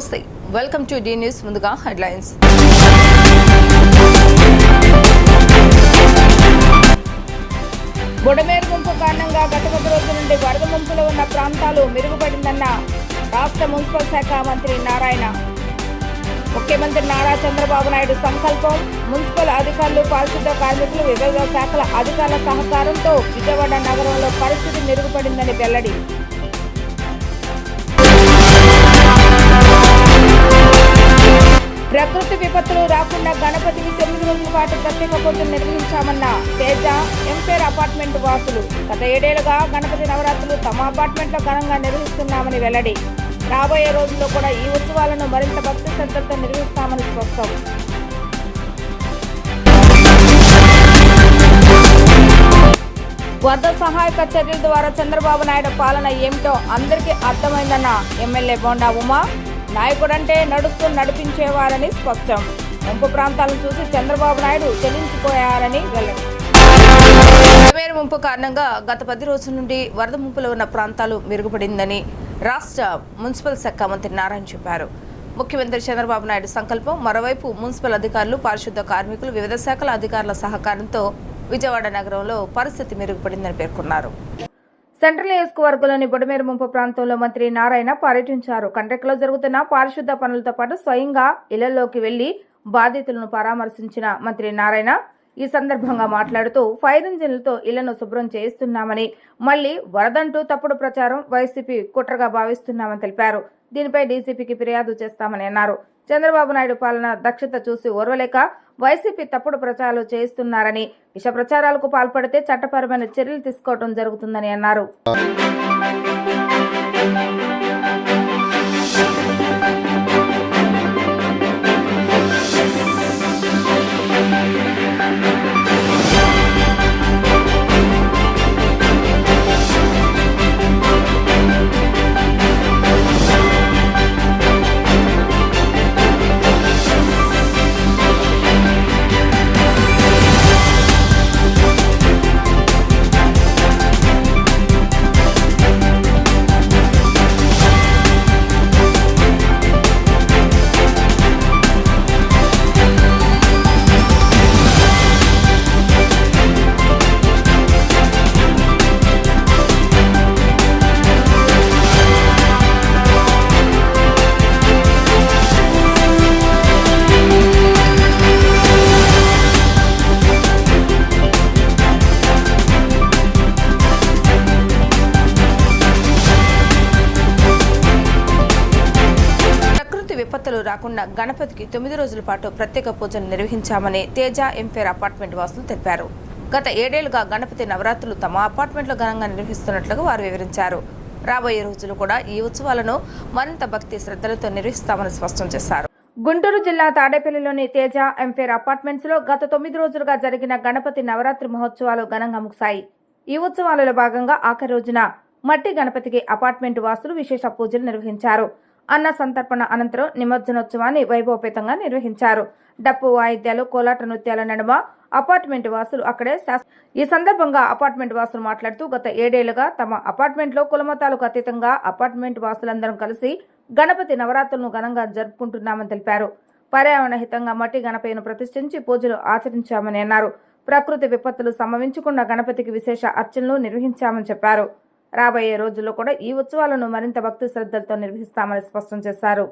నమస్తే, welcome to D news. ముందుగా headlines. Budameru ముంపు కారణంగా గత కొద్ది రోజుల నుండి వరద ముంపులో ఉన్న ప్రాంతాలు మెరుగుపడిందన్న రాష్ట్ర మున్సిపల్ శాఖ మంత్రి నారాయణ. ముఖ్యమంత్రి నారా చంద్రబాబు నాయుడు సంకల్పం, మున్సిపల్ అధికారులు, పారిశుద్ధ కార్మికులు, వివిధ శాఖల అధికారుల సహకారంతో విజయవాడ నగరంలో పరిస్థితి మెరుగుపడిందని వెల్లడి. ప్రకృతి విపత్తులు రాకుండా గణపతిని 9 రోజుల పాటు ప్రత్యేక పూజలు నిర్వహించామన్న తేజ ఎంపేర్ అపార్ట్మెంట్ వాసులు. గత 7 ఏళ్లుగా గణపతి నవరాత్రులు తమ అపార్ట్మెంట్లో ఘనంగా నిర్వహిస్తున్నామని వెల్లడి. రాబోయే రోజుల్లో కూడా ఈ ఉత్సవాలను మరింత భక్తి శ్రద్ధలతో నిర్వహిస్తామని స్పష్టం. వరద సహాయక చర్యల ద్వారా చంద్రబాబు నాయుడు పాలన ఏమిటో అందరికీ అర్థమైందన్న ఎమ్మెల్యే బోండా ఉమా. నాయకుడంటే నడుస్తూ నడిపించేవారని స్పష్టం. ముంపు ప్రాంతాలను చూసి చంద్రబాబు నాయుడు చెల్లించిపోయారని వెల్లడి. బుడమేరు ముంపు కారణంగా గత 10 రోజుల నుండి వరద ముంపులో ఉన్న ప్రాంతాలు మెరుగుపడిందని రాష్ట్ర మున్సిపల్ శాఖ మంత్రి నారాయణ చెప్పారు. ముఖ్యమంత్రి చంద్రబాబు నాయుడు సంకల్పం, మరోవైపు మున్సిపల్ అధికారులు, పారిశుద్ధ కార్మికులు, వివిధ శాఖల అధికారుల సహకారంతో విజయవాడ నగరంలో పరిస్థితి మెరుగుపడిందని పేర్కొన్నారు. సెంట్రల్ నియోజకవర్గంలోని బుడమేరు ముంపు ప్రాంతంలో మంత్రి నారాయణ పర్యటించారు. కండ్రెక్లో జరుగుతున్న పారిశుద్ధ పనులతో పాటు స్వయంగా ఇళ్లలోకి వెళ్లి బాధితులను పరామర్శించిన మంత్రి నారాయణ ఈ సందర్భంగా మాట్లాడుతూ ఫైర్ ఇంజిన్లతో ఇళ్లను శుభ్రం చేయిస్తున్నామని, మళ్లీ వరదంటూ తప్పుడు ప్రచారం వైసీపీ కుట్రగా భావిస్తున్నామని తెలిపారు. దీనిపై డీసీపీకి ఫిర్యాదు చేస్తామని అన్నారు. చంద్రబాబు నాయుడు పాలన దక్షత చూసి ఓర్వలేక వైసీపీ తప్పుడు ప్రచారాలు చేయిస్తున్నారని, విష ప్రచారాలకు పాల్పడితే చట్టపరమైన చర్యలు తీసుకోవడం జరుగుతుందని అన్నారు. విపత్తులు రాకుండా గణపతికి 9 రోజుల పాటు ప్రత్యేక పూజలు నిర్వహించామని తేజ ఎంపేర్ అపార్ట్మెంట్ వాసులు తెలిపారు. గత 7 ఏళ్లుగా గణపతి నవరాత్రులు తమ అపార్ట్మెంట్లో ఘనంగా నిర్వహిస్తున్నట్లుగా వారు వివరించారు. రాబోయే రోజులు కూడా ఈ ఉత్సవాలను మరింత భక్తి శ్రద్ధలతో నిర్వహిస్తామని స్పష్టం చేశారు. గుంటూరు జిల్లా తాడేపల్లిలోని తేజ ఎంపేర్ అపార్ట్మెంట్స్ లో గత 9 రోజులుగా జరిగిన గణపతి నవరాత్రి మహోత్సవాలు ఘనంగా ముగిశాయి. ఈ ఉత్సవాలలో భాగంగా ఆఖరి రోజున మట్టి గణపతికి అపార్ట్మెంట్ వాసులు విశేష పూజలు నిర్వహించారు. అన్న సంతర్పణ అనంతరం నిమజ్జనోత్సవాన్ని వైభవపేతంగా నిర్వహించారు. డప్పు వాయిద్యాలు, కోలాట నృత్యాల నడుమ అపార్ట్మెంట్ వాసులు అక్కడే. ఈ సందర్భంగా అపార్ట్మెంట్ వాసులు మాట్లాడుతూ గత 7 ఏళ్లుగా తమ అపార్ట్మెంట్లో కులమతాలకు అతీతంగా అపార్ట్మెంట్ వాసులందరం కలిసి గణపతి నవరాత్రులను ఘనంగా జరుపుకుంటున్నామని తెలిపారు. పర్యావరణ హితంగా మట్టి గణపతిని ప్రతిష్ఠించి పూజలు ఆచరించామని అన్నారు. ప్రకృతి విపత్తులు సంభవించకుండా గణపతికి విశేష అర్చనలు నిర్వహించామని చెప్పారు. రాబోయే రోజుల్లో కూడా ఈ ఉత్సవాలను మరింత భక్తి శ్రద్ధలతో నిర్వహిస్తామని స్పష్టం చేశారు.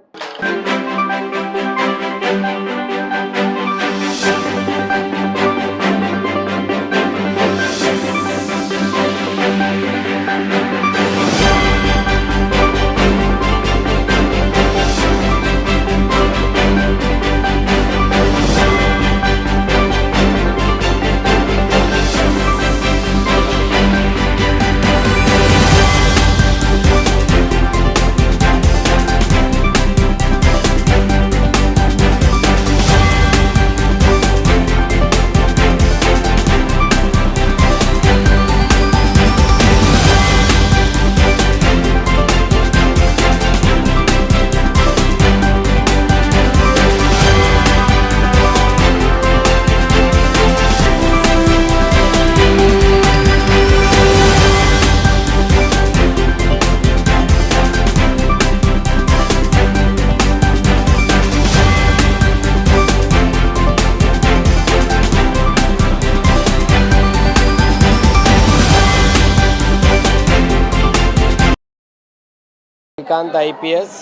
Srikanth IPS,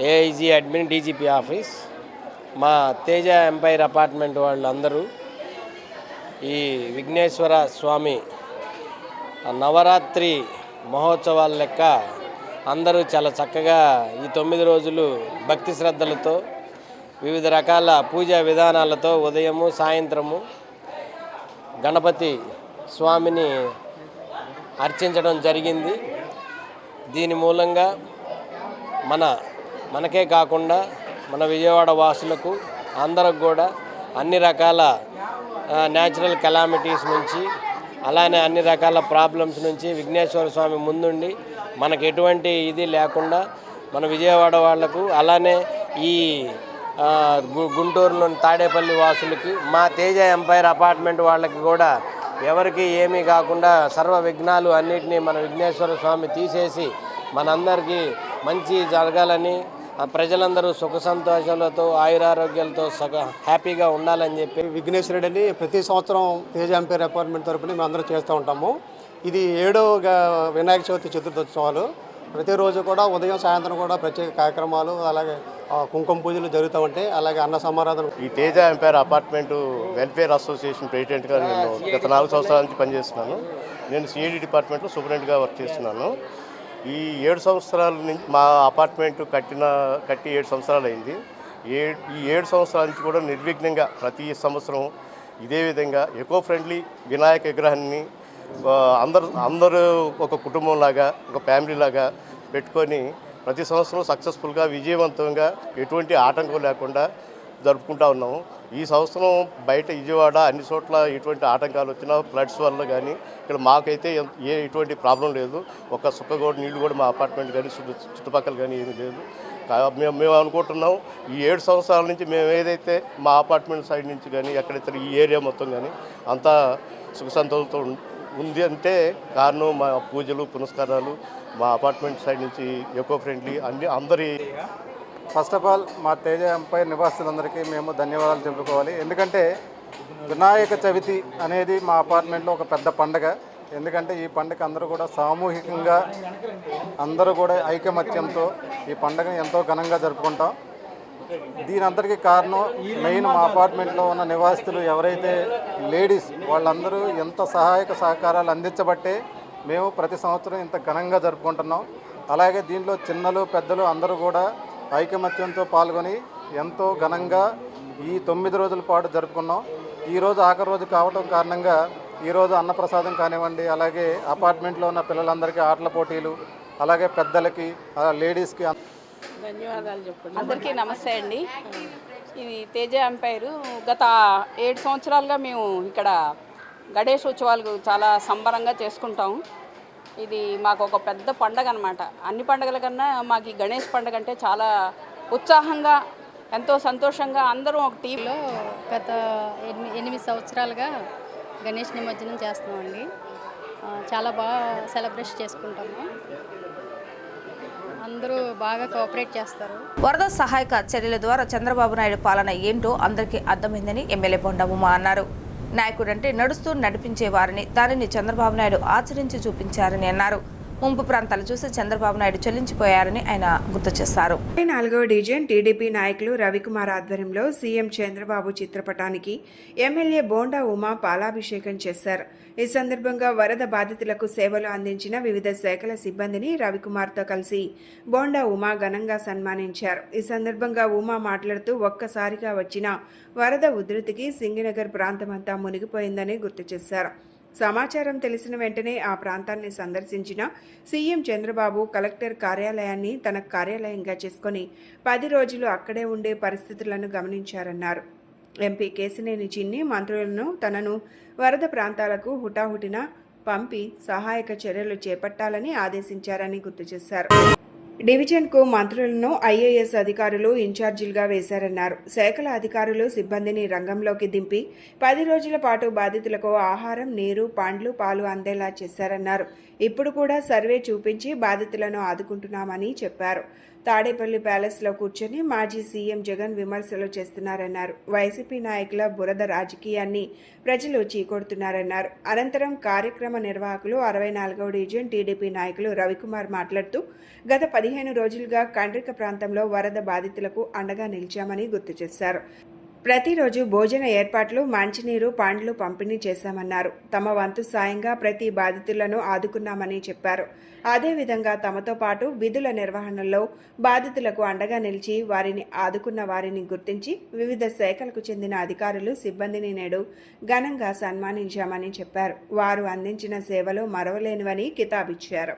AIG admin, DGP office. మా తేజ ఎంపైర్ అపార్ట్మెంట్ వాళ్ళందరూ ఈ విఘ్నేశ్వర స్వామి నవరాత్రి మహోత్సవాల లెక్క అందరూ చాలా చక్కగా ఈ 9 రోజులు భక్తి శ్రద్ధలతో వివిధ రకాల పూజా విధానాలతో ఉదయము సాయంత్రము గణపతి స్వామిని అర్చించడం జరిగింది. దీని మూలంగా మనకే కాకుండా మన విజయవాడ వాసులకు అందరికి కూడా అన్ని రకాల న్యాచురల్ కెలామిటీస్ నుంచి అలానే అన్ని రకాల ప్రాబ్లమ్స్ నుంచి విఘ్నేశ్వర స్వామి ముందుండి మనకు ఎటువంటి ఇది లేకుండా మన విజయవాడ వాళ్లకు అలానే ఈ గుంటూరులోని తాడేపల్లి వాసులకి మా తేజ ఎంపైర్ అపార్ట్మెంట్ వాళ్ళకి కూడా ఎవరికి ఏమీ కాకుండా సర్వ విఘ్నాలు అన్నిటినీ మన విఘ్నేశ్వర స్వామి తీసేసి మనందరికీ మంచి జరగాలని ప్రజలందరూ సుఖ సంతోషాలతో ఆయురారోగ్యాలతో హ్యాపీగా ఉండాలని చెప్పి విఘ్నేశ్వరుడని ప్రతి సంవత్సరం తేజ ఎంపైర్ అపార్ట్మెంట్ తరపున మేము అందరం చేస్తూ ఉంటాము. ఇది 7వ వినాయక చవితి చతుర్థోత్సవాలు. ప్రతిరోజు కూడా ఉదయం సాయంత్రం కూడా ప్రత్యేక కార్యక్రమాలు అలాగే కుంకుమ పూజలు జరుగుతూ ఉంటాయి. అలాగే అన్న సమారాధన. ఈ Teja empire apartment welfare association ప్రెసిడెంట్గా నేను గత 4 సంవత్సరాల నుంచి పనిచేస్తున్నాను. నేను సిఐడి డిపార్ట్మెంట్లో సూపరింటెండెంట్గా వర్క్ చేస్తున్నాను. ఈ 7 సంవత్సరాల నుంచి మా అపార్ట్మెంట్ కట్టి 7 సంవత్సరాలు అయింది. ఈ 7 సంవత్సరాల నుంచి కూడా నిర్విఘ్నంగా ప్రతి సంవత్సరం ఇదే విధంగా ఎకో ఫ్రెండ్లీ వినాయక విగ్రహాన్ని అందరూ ఒక కుటుంబంలాగా ఒక ఫ్యామిలీలాగా పెట్టుకొని ప్రతి సంవత్సరం సక్సెస్ఫుల్గా విజయవంతంగా ఎటువంటి ఆటంకం లేకుండా జరుపుకుంటూ ఉన్నాము. ఈ సంవత్సరం బయట విజయవాడ అన్ని చోట్ల ఎటువంటి ఆటంకాలు వచ్చినా ఫ్లడ్స్ వల్ల కానీ ఇక్కడ మాకైతే ఎటువంటి ప్రాబ్లం లేదు. ఒక సుక్క కూడా నీళ్ళు కూడా మా అపార్ట్మెంట్ కానీ చుట్టుపక్కల కానీ ఏమీ లేదు. మేము అనుకుంటున్నాం ఈ 7 సంవత్సరాల నుంచి మేము ఏదైతే మా అపార్ట్మెంట్ సైడ్ నుంచి కానీ ఎక్కడైతే ఈ ఏరియా మొత్తం కానీ అంతా సుఖ సంతోషంతో ఉంది అంటే కారణం మా పూజలు పునస్కారాలు మా అపార్ట్మెంట్ సైడ్ నుంచి ఎకో ఫ్రెండ్లీ అందరి. ఫస్ట్ ఆఫ్ ఆల్ మా తేజ ఎంపైర్ నివాసులందరికీ మేము ధన్యవాదాలు తెలుపుకోవాలి. ఎందుకంటే వినాయక చవితి అనేది మా అపార్ట్మెంట్లో ఒక పెద్ద పండగ. ఎందుకంటే ఈ పండుగ అందరూ కూడా సామూహికంగా అందరూ కూడా ఐకమత్యంతో ఈ పండుగను ఎంతో ఘనంగా జరుపుకుంటాం. దీని అందరికీ కారణం మెయిన్ మా అపార్ట్మెంట్లో ఉన్న నివాసితులు ఎవరైతే లేడీస్ వాళ్ళందరూ ఎంత సహాయక సహకారాలు అందించబట్టే మేము ప్రతి సంవత్సరం ఇంత ఘనంగా జరుపుకుంటున్నాం. అలాగే దీనిలో చిన్నలు పెద్దలు అందరూ కూడా ఐకమత్యంతో పాల్గొని ఎంతో ఘనంగా ఈ 9 రోజుల పాటు జరుపుకున్నాం. ఈరోజు ఆఖరి రోజు కావటం కారణంగా ఈరోజు అన్నప్రసాదం కానివ్వండి, అలాగే అపార్ట్మెంట్లో ఉన్న పిల్లలందరికీ ఆటల పోటీలు, అలాగే పెద్దలకి లేడీస్కి ధన్యవాదాలు చెప్పండి. అందరికీ నమస్తే అండి. ఇది తేజ ఎంపైరు గత 7 సంవత్సరాలుగా మేము ఇక్కడ గణేష్ ఉత్సవాలు చాలా సంబరంగా చేసుకుంటాము. ఇది మాకు ఒక పెద్ద పండగ అనమాట. అన్ని పండుగల కన్నా మాకు ఈ గణేష్ పండుగ అంటే చాలా ఉత్సాహంగా ఎంతో సంతోషంగా అందరం ఒక టీంలో గత 8 సంవత్సరాలుగా గణేష్ నిమజ్జనం చేస్తున్నామండి. చాలా బాగా సెలబ్రేట్ చేసుకుంటాము. అందరూ బాగా కోఆపరేట్ చేస్తారు. వరద సహాయక చర్యల ద్వారా చంద్రబాబు నాయుడు పాలన ఏంటో అందరికీ అర్థమైందని ఎమ్మెల్యే బొండా ఉమా అన్నారు. నాయకుడంటే నడుస్తూ నడిపించేవారని, దానిని చంద్రబాబు నాయుడు ఆచరించి చూపించారని అన్నారు. ముంపు ప్రాంతాలు చూసి చంద్రబాబు నాయుడు చెల్లించిపోయారని ఆయన గుర్తు చేశారు. 4వ డివిజన్ టీడీపీ నాయకులు రవికుమార్ ఆధ్వర్యంలో సీఎం చంద్రబాబు చిత్రపటానికి ఎమ్మెల్యే బోండా ఉమా పాలాభిషేకం చేశారు. ఈ సందర్భంగా వరద బాధితులకు సేవలు అందించిన వివిధ శాఖల సిబ్బందిని రవికుమార్తో కలిసి బోండా ఉమా ఘనంగా సన్మానించారు. ఈ సందర్భంగా ఉమా మాట్లాడుతూ ఒక్కసారిగా వచ్చిన వరద ఉధృతికి సింగినగర్ ప్రాంతమంతా మునిగిపోయిందని గుర్తు చేశారు. సమాచారం తెలిసిన వెంటనే ఆ ప్రాంతాన్ని సందర్శించిన సీఎం చంద్రబాబు కలెక్టర్ కార్యాలయాన్ని తన కార్యాలయంగా చేసుకుని 10 రోజులు అక్కడే ఉండే పరిస్థితులను గమనించారన్నారు. ఎంపీ కేశినేని చిన్ని మంత్రులను తనను వరద ప్రాంతాలకు హుటాహుటిన పంపి సహాయక చర్యలు చేపట్టాలని ఆదేశించారని గుర్తు చేశారు. డివిజన్కు మంత్రులను ఐఏఎస్ అధికారులు ఇన్ఛార్జీలుగా వేశారన్నారు. శాఖల అధికారులు సిబ్బందిని రంగంలోకి దింపి 10 రోజుల పాటు బాధితులకు ఆహారం, నీరు, పండ్లు, పాలు అందేలా చేశారన్నారు. ఇప్పుడు కూడా సర్వే చూపించి బాధితులను ఆదుకుంటున్నామని చెప్పారు. తాడేపల్లి ప్యాలెస్లో కూర్చొని మాజీ సీఎం జగన్ విమర్శలు చేస్తున్నారన్నారు. వైసీపీ నాయకుల బురద రాజకీయాన్ని ప్రజలు చీకొడుతున్నారన్నారు. అనంతరం కార్యక్రమ నిర్వాహకులు 64వ డివిజన్ టీడీపీ నాయకులు రవికుమార్ మాట్లాడుతూ గత 15 రోజులుగా కండ్రిక ప్రాంతంలో వరద బాధితులకు అండగా నిలిచామని గుర్తు చేశారు. ప్రతిరోజు భోజన ఏర్పాట్లు, మంచినీరు, పండ్లు పంపిణీ చేశామన్నారు. తమ వంతు సాయంగా ప్రతి బాధితులను ఆదుకున్నామని చెప్పారు. అదేవిధంగా తమతో పాటు విధుల నిర్వహణలో బాధితులకు అండగా నిలిచి వారిని ఆదుకున్న వారిని గుర్తించి వివిధ శాఖలకు చెందిన అధికారులు, సిబ్బందిని నేడు ఘనంగా సన్మానించామని చెప్పారు. వారు అందించిన సేవలు మరవలేనివని కితాబిచ్చారు.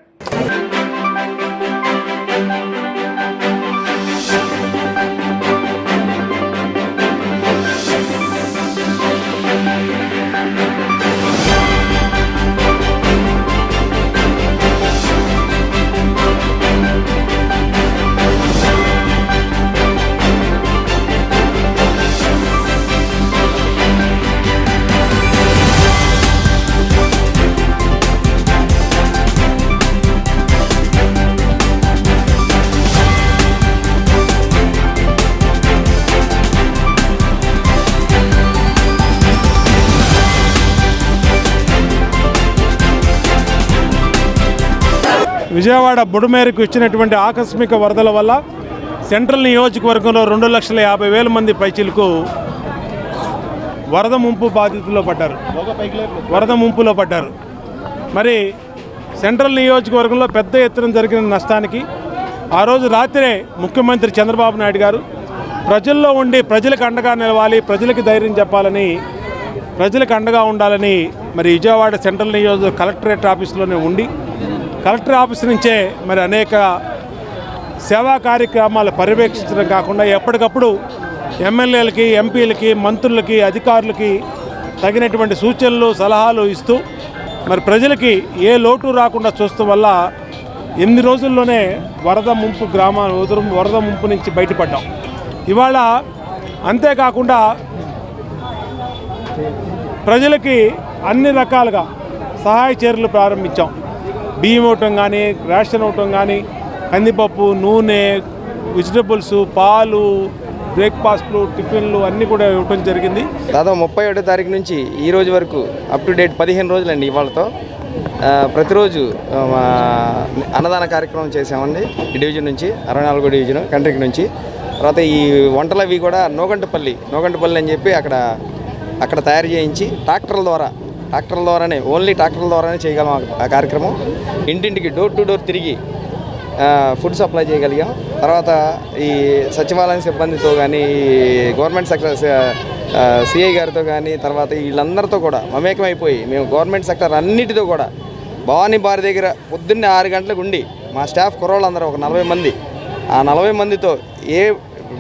విజయవాడ బుడమేరుకు ఇచ్చినటువంటి ఆకస్మిక వరదల వల్ల సెంట్రల్ నియోజకవర్గంలో 2,50,000 మంది పైచిలకు వరద ముంపులో పడ్డారు. మరి సెంట్రల్ నియోజకవర్గంలో పెద్ద ఎత్తున జరిగిన నష్టానికి ఆ రోజు రాత్రే ముఖ్యమంత్రి చంద్రబాబు నాయుడు గారు ప్రజల్లో ఉండి ప్రజలకు అండగా నిలవాలి, ప్రజలకు ధైర్యం చెప్పాలని, ప్రజలకు అండగా ఉండాలని మరి విజయవాడ సెంట్రల్ నియోజకవర్గ కలెక్టరేట్ ఆఫీసులోనే ఉండి కలెక్టర్ ఆఫీస్ నుంచే మరి అనేక సేవా కార్యక్రమాలు పర్యవేక్షించడం కాకుండా ఎప్పటికప్పుడు ఎమ్మెల్యేలకి, ఎంపీలకి, మంత్రులకి, అధికారులకి తగినటువంటి సూచనలు, సలహాలు ఇస్తూ మరి ప్రజలకి ఏ లోటు రాకుండా చూస్తూ వల్ల 8 రోజుల్లోనే వరద ముంపు నుంచి బయటపడ్డాం. ఇవాళ అంతేకాకుండా ప్రజలకి అన్ని రకాలుగా సహాయ చర్యలు ప్రారంభించాం. బియ్యం ఇవ్వటం కానీ, రేషన్ ఇవ్వటం కానీ, కందిపప్పు, నూనె, వెజిటబుల్స్, పాలు, బ్రేక్ఫాస్ట్లు, టిఫిన్లు అన్నీ కూడా ఇవ్వటం జరిగింది. దాదాపు 31వ తారీఖు నుంచి ఈ రోజు వరకు అప్ టు డేట్ 15 రోజులండి. ఇవాళతో ప్రతిరోజు అన్నదాన కార్యక్రమం చేసామండి. ఈ డివిజన్ నుంచి 64వ డివిజన్ కంట్రీకి నుంచి. తర్వాత ఈ వంటలు అవి కూడా నోగంటపల్లి అని చెప్పి అక్కడ తయారు చేయించి ట్రాక్టర్ల ద్వారానే ఓన్లీ ట్రాక్టర్ల ద్వారానే చేయగలం ఆ కార్యక్రమం. ఇంటింటికి డోర్ టు డోర్ తిరిగి ఫుడ్ సప్లై చేయగలిగాం. తర్వాత ఈ సచివాలయం సిబ్బందితో కానీ, గవర్నమెంట్ సెక్టర్ సిఐ గారితో కానీ, తర్వాత వీళ్ళందరితో కూడా మమేకమైపోయి మేము గవర్నమెంట్ సెక్టర్ అన్నిటితో కూడా భవానీ బారి దగ్గర పొద్దున్నే 6 గంటలకు ఉండి మా స్టాఫ్ కుర్రోళ్ళందరూ ఒక 40 మంది, ఆ 40 మందితో ఏ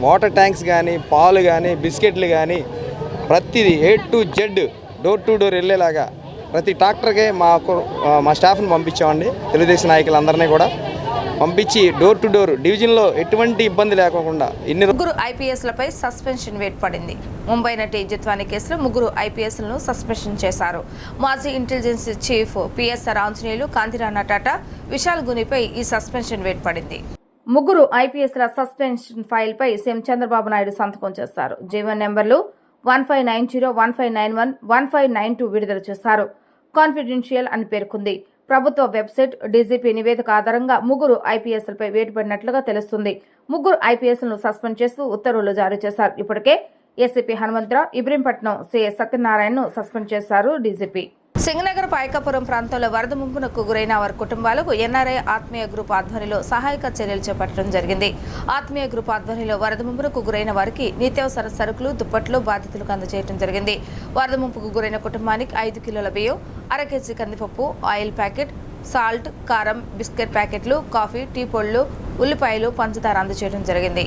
వాటర్ ట్యాంక్స్ కానీ, పాలు కానీ, బిస్కెట్లు కానీ ప్రతిదీ A to Z door to door వెళ్ళేలాగా ప్రతి ట్రాక్టర్కే మా స్టాఫ్ని పంపించామండి. తెలుగుదేశం నాయకులందరినీ కూడా పంపించి డోర్ టు డోర్ డివిజన్లో ఎటువంటి ఇబ్బంది లేకుండా ముగ్గురు ఐపీఎస్లపై సస్పెన్షన్ వేటు పడింది. ముంబై నటి జిత్వాని కేసులో ముగ్గురు ఐపీఎస్లను సస్పెన్షన్ చేశారు. మాజీ intelligence chief PSR Anjaneyulu, Kanthi Rana Tata, Vishal గునిపై ఈ సస్పెన్షన్ వేటు పడింది. ముగ్గురు ఐపీఎస్ల సస్పెన్షన్ ఫైల్పై సీఎం చంద్రబాబు నాయుడు సంతకం చేశారు. జీవన్ నెంబర్లు 1590, 1591, 1592 విడుదల చేశారు. కాన్ఫిడెన్షియల్ అని పేర్కొంది. ప్రభుత్వ వెబ్సైట్ డీజీపీ నివేదిక ఆధారంగా ముగ్గురు ఐపీఎస్లపై వేటు పడినట్లుగా తెలుస్తుంది. ముగ్గురు ఐపీఎస్లను సస్పెండ్ చేస్తూ ఉత్తర్వులు జారీ చేశారు. ఇప్పటికే ఏసీపీ హనుమంతరావు, ఇబ్రహీంపట్నం సీఐ సత్యనారాయణను సస్పెండ్ చేశారు డీజీపీ. సింగనగర్ పాయకాపురం ప్రాంతంలో వరద ముంపునకు గురైన వారి కుటుంబాలకు ఎన్ఆర్ఐ ఆత్మీయ గ్రూప్ ఆధ్వర్యంలో సహాయక చర్యలు చేపట్టడం జరిగింది. ఆత్మీయ గ్రూప్ ఆధ్వర్యంలో వరద ముంపునకు గురైన వారికి నిత్యావసర సరుకులు, దుప్పట్లు బాధితులకు అందజేయడం జరిగింది. వరద ముంపుకు గురైన కుటుంబానికి 5 కిలోల బియ్యం, 1/2 కేజీ కందిపప్పు, ఆయిల్ ప్యాకెట్, సాల్ట్, కారం, బిస్కెట్ ప్యాకెట్లు, కాఫీ, టీ పొళ్లు, ఉల్లిపాయలు, పంచదార అందజేయడం జరిగింది.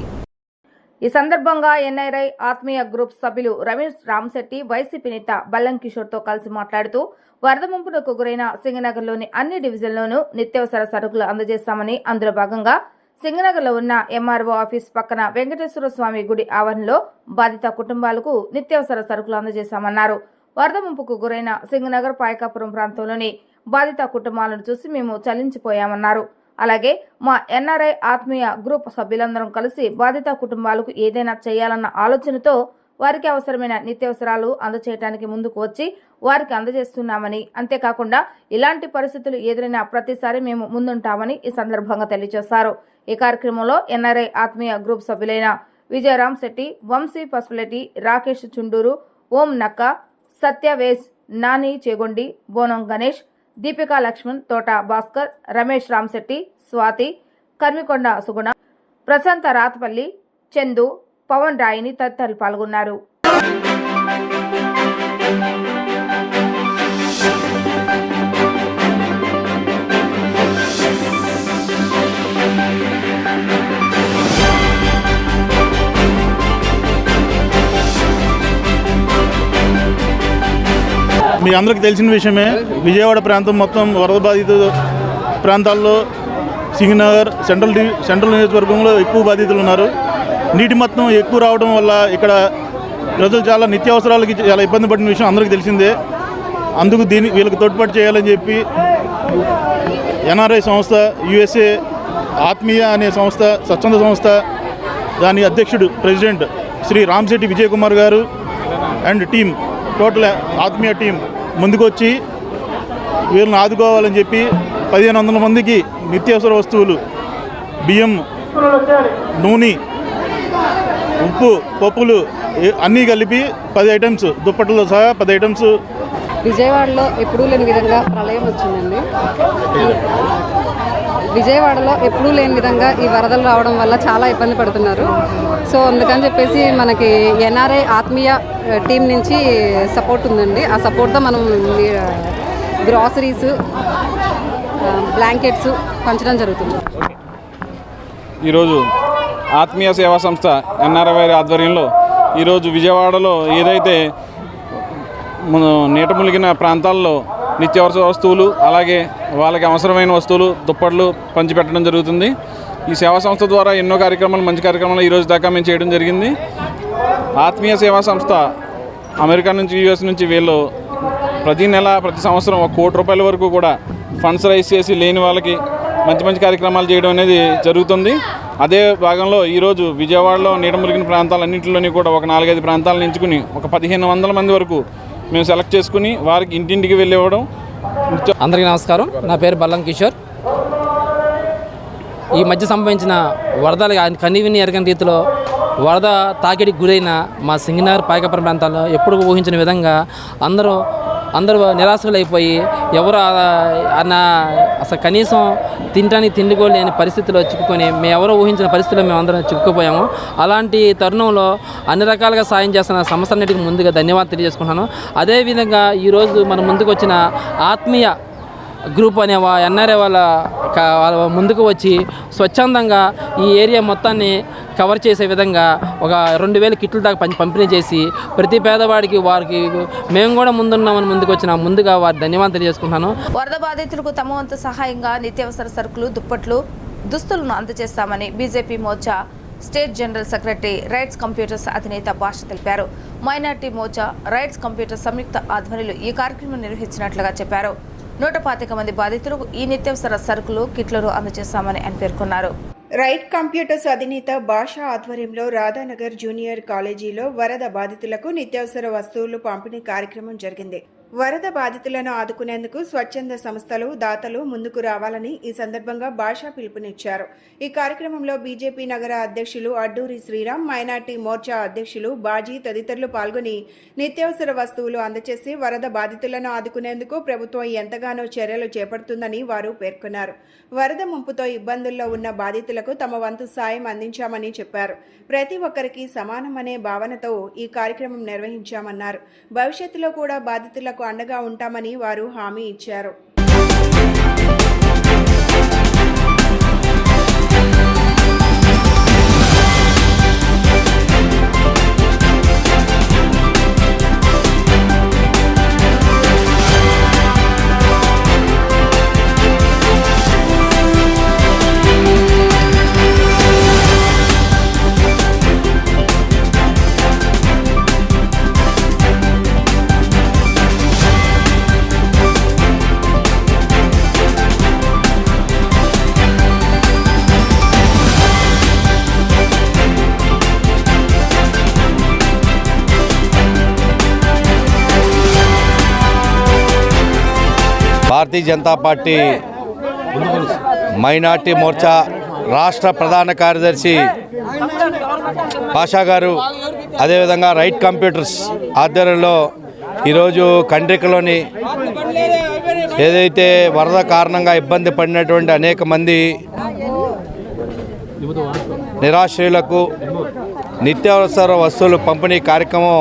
ఈ సందర్భంగా ఎన్ఆర్ఐ ఆత్మీయ గ్రూప్ సభ్యులు రమేష్ రామశెట్టి, వైసీపీ నేత బల్లం కిషోర్తో కలిసి మాట్లాడుతూ వరద ముంపునకు గురైన సింగనగర్లోని అన్ని డివిజన్లోనూ నిత్యావసర సరుకులు అందజేస్తామని, అందులో భాగంగా సింగనగర్లో ఉన్న ఎంఆర్ఓ ఆఫీస్ పక్కన వెంకటేశ్వర స్వామి గుడి ఆవరణలో బాధిత కుటుంబాలకు నిత్యావసర సరుకులు అందజేశామన్నారు. వరద ముంపుకు గురైన సింగనగర్ పాయకాపురం ప్రాంతంలోని బాధిత కుటుంబాలను చూసి మేము చలించిపోయామన్నారు. అలాగే మా ఎన్ఆర్ఐ ఆత్మీయ గ్రూప్ సభ్యులందరం కలిసి బాధిత కుటుంబాలకు ఏదైనా చేయాలన్న ఆలోచనతో వారికి అవసరమైన నిత్యావసరాలు అందజేయడానికి ముందుకు వచ్చి వారికి అందజేస్తున్నామని, అంతేకాకుండా ఇలాంటి పరిస్థితులు ఎదురైన ప్రతిసారి మేము ముందుంటామని ఈ సందర్భంగా తెలియజేశారు. ఈ కార్యక్రమంలో ఎన్ఆర్ఐ ఆత్మీయ గ్రూప్ సభ్యులైన విజయరామ్ శెట్టి, వంశీ పసుపులెట్టి, రాకేష్ చుండూరు, ఓం నక్క, సత్యవేజ్, నాని చేగొండి, బోనం గణేష్, దీపికా లక్ష్మణ్, తోట భాస్కర్, రమేష్ రామ్శెట్టి, స్వాతి, కర్మికొండ సుగుణ, ప్రశాంత రాతపల్లి, చందు, పవన్ రాయిని తదితరులు పాల్గొన్నారు. మీ అందరికీ తెలిసిన విషయమే, విజయవాడ ప్రాంతం మొత్తం వరద బాధిత ప్రాంతాల్లో సింగనగర్ సెంట్రల్ నియోజకవర్గంలో ఎక్కువ బాధితులు ఉన్నారు. నీటి మొత్తం ఎక్కువ రావడం వల్ల ఇక్కడ ప్రజలు చాలా నిత్యావసరాలకి చాలా ఇబ్బంది పడిన విషయం అందరికీ తెలిసిందే. అందుకు వీళ్ళకి తోడ్పాటు చేయాలని చెప్పి ఎన్ఆర్ఐ సంస్థ, యుఎస్ఏ ఆత్మీయ అనే సంస్థ, స్వచ్ఛంద సంస్థ, దాని అధ్యక్షుడు ప్రెసిడెంట్ శ్రీ రామ్శెట్టి విజయ్ కుమార్ గారు అండ్ టీం, టోటల్ ఆత్మీయ టీం ముందుకొచ్చి వీళ్ళని ఆదుకోవాలని చెప్పి 1500 మందికి నిత్యావసర వస్తువులు, బియ్యం, నూనె, ఉప్పు, పప్పులు అన్నీ కలిపి 10 ఐటమ్స్, దుప్పట్లతో సహా 10 ఐటమ్స్. విజయవాడలో ఎప్పుడూ లేని విధంగా ప్రళయం వచ్చిందండి. విజయవాడలో ఎప్పుడూ లేని విధంగా ఈ వరదలు రావడం వల్ల చాలా ఇబ్బంది పడుతున్నారు. సో అందుకని చెప్పేసి మనకి ఎన్ఆర్ఐ ఆత్మీయ టీం నుంచి సపోర్ట్ ఉందండి. ఆ సపోర్ట్తో మనం గ్రాసరీస్, బ్లాంకెట్స్ పంచడం జరుగుతుంది. ఈరోజు ఆత్మీయ సేవా సంస్థ ఎన్ఆర్ఐ ఆధ్వర్యంలో ఈరోజు విజయవాడలో ఏదైతే నీట మునిగిన ప్రాంతాల్లో నిత్యావసర వస్తువులు, అలాగే వాళ్ళకి అవసరమైన వస్తువులు, దుప్పట్లు పంచిపెట్టడం జరుగుతుంది. ఈ సేవా సంస్థ ద్వారా ఎన్నో కార్యక్రమాలు, మంచి కార్యక్రమాలు ఈరోజు దాకా మేము చేయడం జరిగింది. ఆత్మీయ సేవా సంస్థ అమెరికా నుంచి, యూఎస్ నుంచి వీళ్ళు ప్రతి నెల, ప్రతి సంవత్సరం 1 కోటి రూపాయల వరకు కూడా ఫండ్స్ రైజ్ చేసి లేని వాళ్ళకి మంచి మంచి కార్యక్రమాలు చేయడం అనేది జరుగుతుంది. అదే భాగంలో ఈరోజు విజయవాడలో నీట మునిగిన ప్రాంతాలన్నింటిలోని కూడా ఒక 4-5 ప్రాంతాలను ఎంచుకుని ఒక 1500 మంది వరకు మేము సెలెక్ట్ చేసుకుని వారికి ఇంటింటికి వెళ్ళి ఇవ్వడం. అందరికీ నమస్కారం. నా పేరు బల్లం కిషోర్. ఈ మధ్య సంభవించిన వరదలు కనీవిని ఎరగని రీతిలో వరద తాకిడికి గురైన మా సింగనగర్, పాయకపురం ప్రాంతాల్లో ఎప్పుడు ఊహించిన విధంగా అందరూ నిరాశలైపోయి ఎవరు అసలు కనీసం తినడానికి తిండి కూడా లేని పరిస్థితిలో చిక్కుకొని ఎవరో ఊహించిన పరిస్థితిలో మేము అందరం చిక్కుకుపోయాము. అలాంటి తరుణంలో అన్ని రకాలుగా సాయం చేస్తున్న సంస్థలన్నిటికీ ముందుగా ధన్యవాదాలు తెలియజేసుకుంటున్నాను. అదేవిధంగా ఈరోజు మన ముందుకు వచ్చిన ఆత్మీయ గ్రూప్ అనే ఎన్ఆర్ఐ వాళ్ళ ముందుకు వచ్చి స్వచ్ఛందంగా ఈ ఏరియా మొత్తాన్ని కవర్ చేసే విధంగా ఒక 2000 కిట్లు దాకా పంపిణీ చేసి ప్రతి పేదవాడికి వారికి మేము కూడా ముందున్నామని ముందుగా వారి ధన్యవాదాలు తెలియజేసుకుంటున్నాను. వరద బాధితులకు తమ వంతు సహాయంగా నిత్యావసర సరుకులు, దుప్పట్లు, దుస్తులను అందజేస్తామని BJP Morcha state general secretary rights computers అధినేత భాష తెలిపారు. మైనార్టీ మోర్చా, రైట్స్ కంప్యూటర్స్ సంయుక్త ఆధ్వర్యంలో ఈ కార్యక్రమం నిర్వహించినట్లుగా చెప్పారు. 125 మంది బాధితులకు ఈ నిత్యావసర సరుకులు, కిట్లను అందజేస్తామని ఆయన పేర్కొన్నారు. రైట్ కంప్యూటర్స్ అధినేత భాష ఆధ్వర్యంలో రాధానగర్ జూనియర్ కాలేజీలో వరద బాధితులకు నిత్యావసర వస్తువులు పంపిణీ కార్యక్రమం జరిగింది. వరద బాధితులను ఆదుకునేందుకు స్వచ్ఛంద సంస్థలు, దాతలు ముందుకు రావాలని ఈ సందర్భంగా భాష పిలుపునిచ్చారు. ఈ కార్యక్రమంలో బీజేపీ నగర అధ్యక్షులు అడ్డూరి శ్రీరామ్, మైనార్టీ మోర్చా అధ్యక్షులు బాజీ తదితరులు పాల్గొని నిత్యావసర వస్తువులు అందజేసి వరద బాధితులను ఆదుకునేందుకు ప్రభుత్వం ఎంతగానో చర్యలు చేపడుతుందని వారు పేర్కొన్నారు. వరద ముంపుతో ఇబ్బందుల్లో ఉన్న బాధితులకు తమ వంతు సాయం అందించామని చెప్పారు. ప్రతి ఒక్కరికి సమానమనే భావనతో ఈ కార్యక్రమం నిర్వహించామన్నారు. భవిష్యత్తులో కూడా బాధితులకు అండగా ఉంటామని వారు హామీ ఇచ్చారు. భారతీయ జనతా పార్టీ మైనార్టీ మోర్చా రాష్ట్ర ప్రధాన కార్యదర్శి పాషా గారు, అదేవిధంగా రైట్ కంప్యూటర్స్ ఆధ్వర్యంలో ఈరోజు కండ్రికలోని ఏదైతే వరద కారణంగా ఇబ్బంది పడినటువంటి అనేక మంది నిరాశ్రయులకు నిత్యావసర వస్తువులు పంపిణీ కార్యక్రమం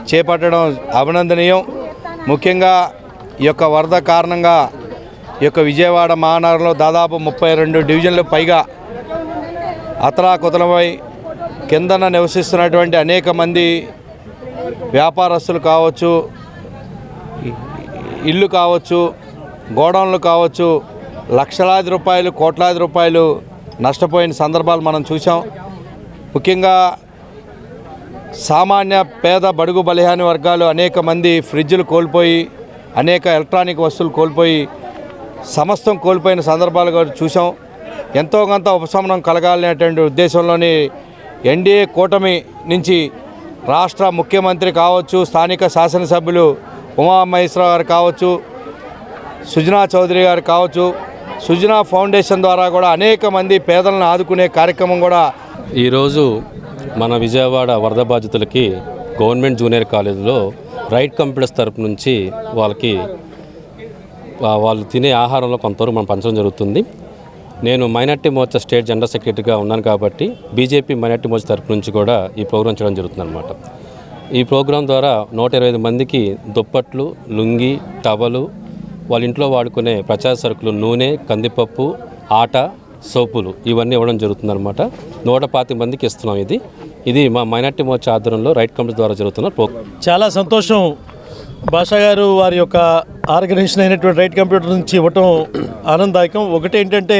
చేపట్టడం అభినందనీయం. ముఖ్యంగా ఈ యొక్క వరద కారణంగా ఈ యొక్క విజయవాడ మహానగరంలో దాదాపు 32 డివిజన్లు పైగా అతలాకుతలమై కిందన నివసిస్తున్నటువంటి అనేక మంది వ్యాపారస్తులు కావచ్చు, ఇల్లు కావచ్చు, గోడౌన్లు కావచ్చు, లక్షలాది రూపాయలు, కోట్లాది రూపాయలు నష్టపోయిన సందర్భాలు మనం చూసాం. ముఖ్యంగా సామాన్య పేద బడుగు బలహీన వర్గాలు అనేక మంది ఫ్రిడ్జ్లు కోల్పోయి, అనేక ఎలక్ట్రానిక్ వస్తువులు కోల్పోయి, సమస్తం కోల్పోయిన సందర్భాలు కూడా చూసాం. ఎంతో కొంత ఉపశమనం కలగాలనేటువంటి ఉద్దేశంలోని ఎన్డీఏ కూటమి నుంచి రాష్ట్ర ముఖ్యమంత్రి కావచ్చు, స్థానిక శాసనసభ్యులు ఉమామహేశ్వరరావు గారు కావచ్చు, సుజనా చౌదరి గారు కావచ్చు, సుజనా ఫౌండేషన్ ద్వారా కూడా అనేక మంది పేదలను ఆదుకునే కార్యక్రమం కూడా ఈరోజు మన విజయవాడ వరద బాధితులకి గవర్నమెంట్ జూనియర్ కాలేజీలో రైట్ కంప్యూటర్స్ తరపు నుంచి వాళ్ళకి వాళ్ళు తినే ఆహారంలో కొంతవరకు మనం పంచడం జరుగుతుంది. నేను మైనార్టీ మోర్చా స్టేట్ జనరల్ సెక్రటరీగా ఉన్నాను కాబట్టి బీజేపీ మైనార్టీ మోర్చా తరపు నుంచి కూడా ఈ ప్రోగ్రాం చేయడం జరుగుతుంది అన్నమాట. ఈ ప్రోగ్రాం ద్వారా 125 మందికి దుప్పట్లు, లుంగి, టవలు, వాళ్ళ ఇంట్లో వాడుకునే ప్రచార సరుకులు, నూనె, కందిపప్పు, ఆట, సోపులు ఇవన్నీ ఇవ్వడం జరుగుతుందన్నమాట. 125 మందికి ఇస్తున్నాం. ఇది మా మైనార్టీ మోర్చా ఆధ్వర్యంలో రైట్ కంప్యూటర్ ద్వారా జరుగుతున్న ప్రోగ్రాం. చాలా సంతోషం. భాషా గారు వారి యొక్క ఆర్గనైజేషన్ అయినటువంటి రైట్ కంప్యూటర్ నుంచి ఇవ్వటం ఆనందదాయకం. ఒకటి ఏంటంటే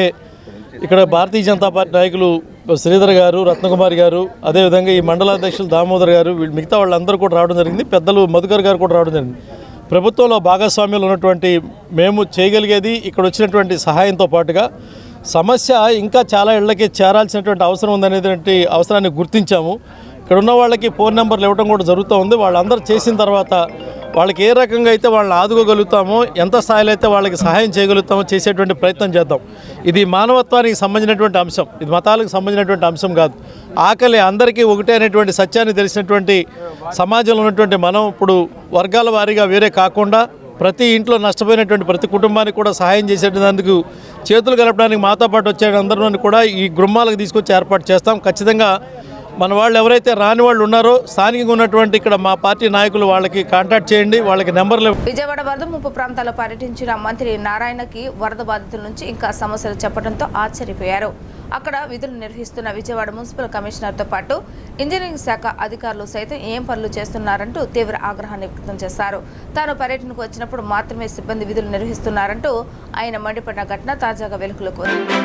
ఇక్కడ భారతీయ జనతా పార్టీ నాయకులు శ్రీధర్ గారు, రత్నకుమారి గారు, అదేవిధంగా ఈ మండలాధ్యక్షులు దామోదర్ గారు, మిగతా వాళ్ళందరూ కూడా రావడం జరిగింది. పెద్దలు మధుకర్ గారు కూడా రావడం జరిగింది. ప్రభుత్వంలో భాగస్వామ్యంలో ఉన్నటువంటి మేము చేయగలిగేది ఇక్కడ వచ్చినటువంటి సహాయంతో పాటుగా సమస్య ఇంకా చాలా ఇళ్లకి చేరాల్సినటువంటి అవసరం ఉందనేటువంటి అవసరాన్ని గుర్తించాము. ఇక్కడ ఉన్న వాళ్ళకి ఫోన్ నెంబర్లు ఇవ్వడం కూడా జరుగుతూ ఉంది. వాళ్ళందరూ చేసిన తర్వాత వాళ్ళకి ఏ రకంగా అయితే వాళ్ళని ఆదుకోగలుగుతామో, ఎంత స్థాయిలో అయితే వాళ్ళకి సహాయం చేయగలుగుతామో చేసేటువంటి ప్రయత్నం చేద్దాం. ఇది మానవత్వానికి సంబంధించినటువంటి అంశం, ఇది మతాలకు సంబంధించినటువంటి అంశం కాదు. ఆకలి అందరికీ ఒకటే అనేటువంటి సత్యాన్ని తెలిసినటువంటి సమాజంలో ఉన్నటువంటి మనం ఇప్పుడు వర్గాల వారీగా వేరే కాకుండా ప్రతి ఇంట్లో నష్టపోయినటువంటి ప్రతి కుటుంబానికి కూడా సహాయం చేసేటందుకు చేతులు కలపడానికి మాతో పాటు వచ్చే అందరిని కూడా ఈ గృహాలకు తీసుకొచ్చి ఏర్పాటు చేస్తాం. ఖచ్చితంగా మన వాళ్ళు ఎవరైతే రాని వాళ్ళు ఉన్నారో స్థానికంగా ఉన్నటువంటి ఇక్కడ మా పార్టీ నాయకులు వాళ్ళకి కాంటాక్ట్ చేయండి, వాళ్ళకి నెంబర్లు. విజయవాడ వరద ముంపు ప్రాంతాల్లో పర్యటించిన మంత్రి నారాయణకి వరద బాధితుల నుంచి ఇంకా సమస్యలు చెప్పడంతో ఆశ్చర్యపోయారు. అక్కడ విధులు నిర్వహిస్తున్న విజయవాడ మున్సిపల్ కమిషనర్తో పాటు ఇంజనీరింగ్ శాఖ అధికారులు సైతం ఏం పనులు చేస్తున్నారంటూ తీవ్ర ఆగ్రహాన్ని వ్యక్తం చేశారు. తాను పర్యటనకు వచ్చినప్పుడు మాత్రమే సిబ్బంది విధులు నిర్వహిస్తున్నారంటూ ఆయన మండిపడిన ఘటన తాజాగా వెలుగులోకి వచ్చింది.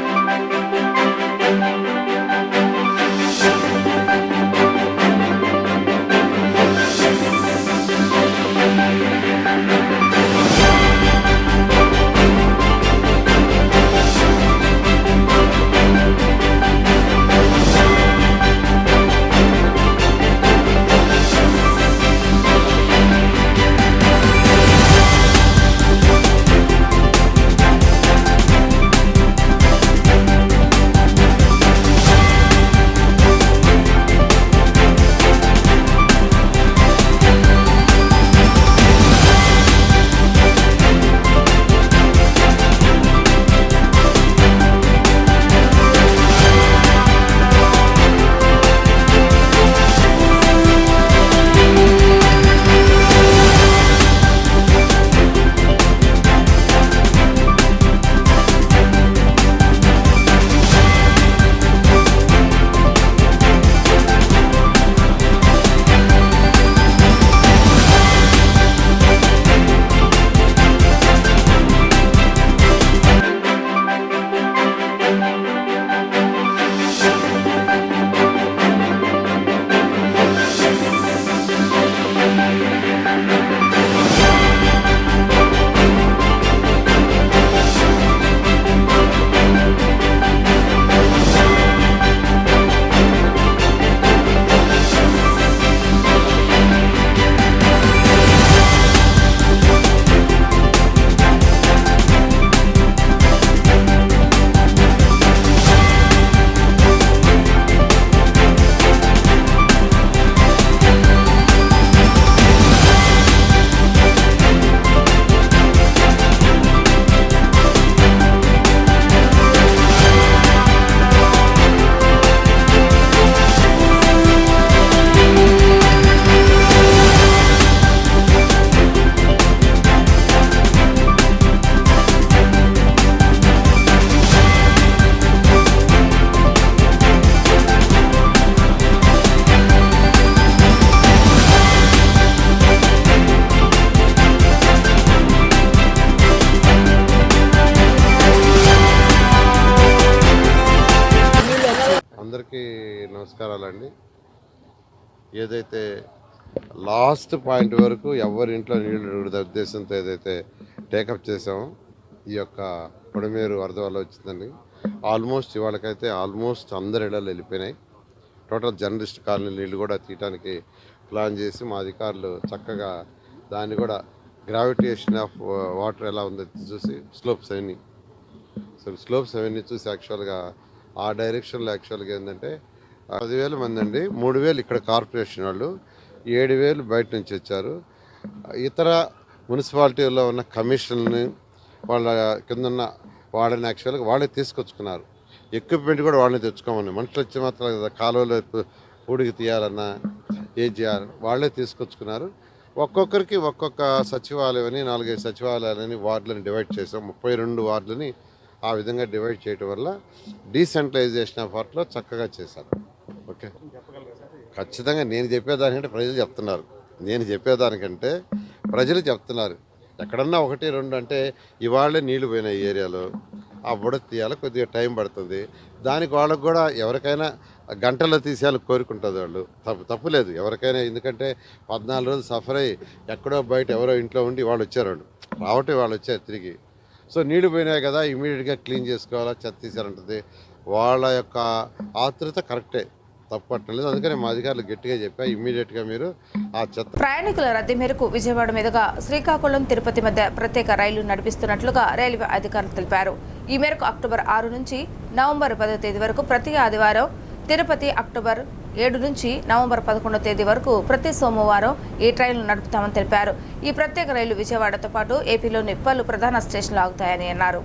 నమస్కారాలండి. ఏదైతే లాస్ట్ పాయింట్ వరకు ఎవరి ఇంట్లో నీళ్లు అడుగుడే ఉద్దేశంతో ఏదైతే టేకప్ చేసామో ఈ యొక్క పొడమేరు వరద వల్ల వచ్చిందండి. ఆల్మోస్ట్ ఇవాళకైతే అందరి ఇళ్లలో వెళ్ళిపోయినాయి. టోటల్ జర్నలిస్ట్ కాలనీ నీళ్ళు కూడా తీయడానికి ప్లాన్ చేసి మా అధికారులు చక్కగా దాన్ని కూడా గ్రావిటేషన్ ఆఫ్ వాటర్ ఎలా ఉందో చూసి స్లోప్స్ అవన్నీ చూసి యాక్చువల్గా ఆ డైరెక్షన్లో యాక్చువల్గా ఏంటంటే 10,000 మంది అండి. 3,000 ఇక్కడ కార్పొరేషన్ వాళ్ళు, 7,000 బయట నుంచి వచ్చారు. ఇతర మున్సిపాలిటీలో ఉన్న కమిషన్ని వాళ్ళ కింద ఉన్న వాళ్ళని యాక్చువల్గా వాళ్ళే తీసుకొచ్చుకున్నారు. ఎక్విప్మెంట్ కూడా వాళ్ళని తెచ్చుకోమని, మనుషులు వచ్చి మాత్రం కాలువలో పూడికి తీయాలన్నా ఏం చేయాలి వాళ్ళే తీసుకొచ్చుకున్నారు. ఒక్కొక్కరికి ఒక్కొక్క సచివాలయం అని 4-5 సచివాలయాలని వార్డులని డివైడ్ చేసాం. 32 వార్డులని ఆ విధంగా డివైడ్ చేయడం వల్ల డీసెంట్రలైజేషన్ ఆఫ్ వర్క్లో చక్కగా చేశారు. ఓకే, ఖచ్చితంగా నేను చెప్పేదానికంటే ప్రజలు చెప్తున్నారు. ప్రజలు చెప్తున్నారు. ఎక్కడన్నా 1-2 అంటే ఇవాళే నీళ్లు పోయినాయి ఈ ఏరియాలో, ఆ బుడ తీయాలి, కొద్దిగా టైం పడుతుంది. దానికి వాళ్ళకు కూడా ఎవరికైనా గంటల్లో తీసేయాలని కోరుకుంటుంది. వాళ్ళు తప్పులేదు ఎవరికైనా, ఎందుకంటే 14 రోజులు సఫర్ అయ్యి ఎక్కడో బయట ఎవరో ఇంట్లో ఉండి వాళ్ళు వచ్చారు తిరిగి. సో నీళ్లు పోయినాయి కదా, ఇమీడియట్గా క్లీన్ చేసుకోవాలా, చెత్త తీసారంటుంది. వాళ్ళ యొక్క ఆతృత కరెక్టే, తప్పట్లేదు. అందుకని మా అధికారులు గట్టిగా చెప్పా, ఇమ్మీడియట్గా మీరు ఆ చెత్త. ప్రయాణికుల రద్దీ మేరకు విజయవాడ మీదుగా శ్రీకాకుళం తిరుపతి మధ్య ప్రత్యేక రైలు నడిపిస్తున్నట్లుగా రైల్వే అధికారులు తెలిపారు. ఈ మేరకు అక్టోబర్ 6 నుంచి నవంబర్ 10వ తేదీ వరకు ప్రతి ఆదివారం, తిరుపతి అక్టోబర్ 7 నుంచి నవంబర్ 11వ తేదీ వరకు ప్రతి సోమవారం ఈ ట్రైన్లు నడుపుతామని తెలిపారు. ఈ ప్రత్యేక రైలు విజయవాడతో పాటు ఏపీలోని పలు ప్రధాన స్టేషన్లు ఆగుతాయని అన్నారు.